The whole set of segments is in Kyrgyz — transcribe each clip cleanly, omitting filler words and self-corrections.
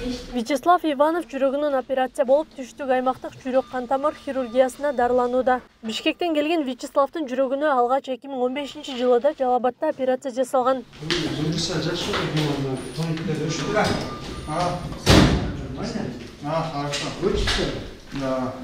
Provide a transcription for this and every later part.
Вячеслав Иванов жүрөгүнүн операция болуп түштүк аймактык жүрөк кан тамыр хирургиясына дарыланууда. Бишкектен келген Вячеславдын жүрөгүнө алгач 2015-жылыда Жалал-Абадта операция жасалган.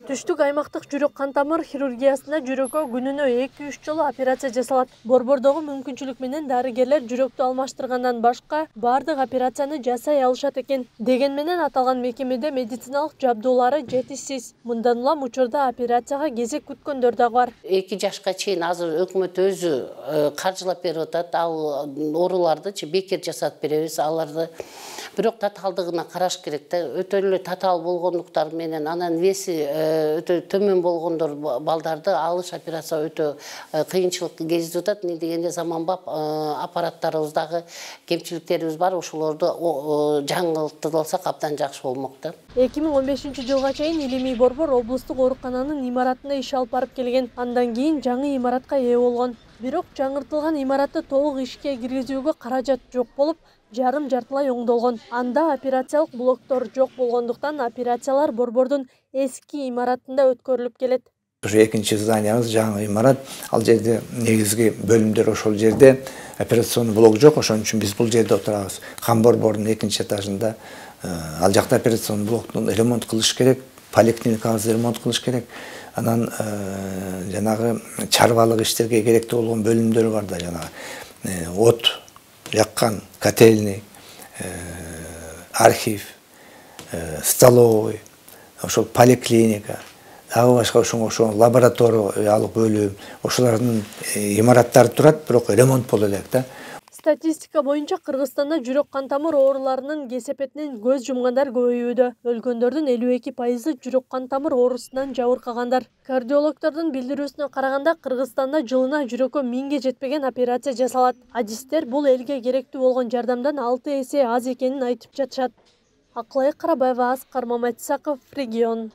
Түштүк аймактык жүрөк кан тамыр хирургиясына жүрөккө күнүнө 2-3 жолу операция жасалат. Борбордогу мүмкүнчүлүк менен дарыгерлер жүрөктү алмаштыргандан башка бардык операцияны жасай алышат экен. Деген менен аталган мекемеде медициналык жабдуулары жетишсиз. Мындан улам учурда операцияга кезек күткөндөр дагы бар. 2 жашка чейин азыр өкмөт өзү каржылап берип атат. Ал ооруларды бекер жасап беребиз. Аларды бирок татаалдыгына караш керек да. Өтө эле татаал болгондуктар менен анан өтө төмөн болгондор балдарды алыш операция өтө кыйынчылык кезип атат. Не дегенде заманбап аппараттарыбыздагы кемчиликтерибиз бар. Ошолорду жаңылтылсак абдан жакшы болмок да. 2015-жылга чейин Илимий борбор облустук оорукананын имаратына иш алып барып келген. Андан кийин жаңы имаратка ээ болгон. Бирок жаңыртылган имаратты толук ишке киргизүүгө каражат жок болуп, жарым-жартылай оңдолгон. Анда операциялык блоктор жок болгондуктан операциялар борбордун эски имаратында өткөрүлүп келет. Ошо экинчи зданиябыз жаңы имарат. Ал жерде негизги бөлүмдөр ошол жерде, операционный блок жок. Ошон үчүн биз бул жерде отурабыз. Кан борборунун экинчи этажында. Ал жакта операционный блоктун ремонт кылыш керек, поликлиникабызды ремонт кылыш керек. Анан жанагы чарбалык иштерге керектүү болгон бөлүмдөр бар да, жанагы от яккан котельный, архив, столовый, ошол поликлиника, дагы башка ошо лабораториялык бөлүм, ошолордун имараттары турат, бирок ремонт боло элек да. Статистика боюнча Кыргызстанда жүрөк кан тамыр ооруларынын кесепетинен көз жумгандар көбөйүүдө. Өлгөндөрдүн 52% жүрөк кан тамыр оорусунан жабыркагандар. Кардиологдордун билдирүүсүнө караганда Кыргызстанда жылына жүрөккө 1000ге жетпеген операция жасалат. Адистер бул элге керектүү болгон жардамдан 6 эсе аз экенин айтып жатышат. Акылай Карабаева, Аскар Маматисаков, Регион.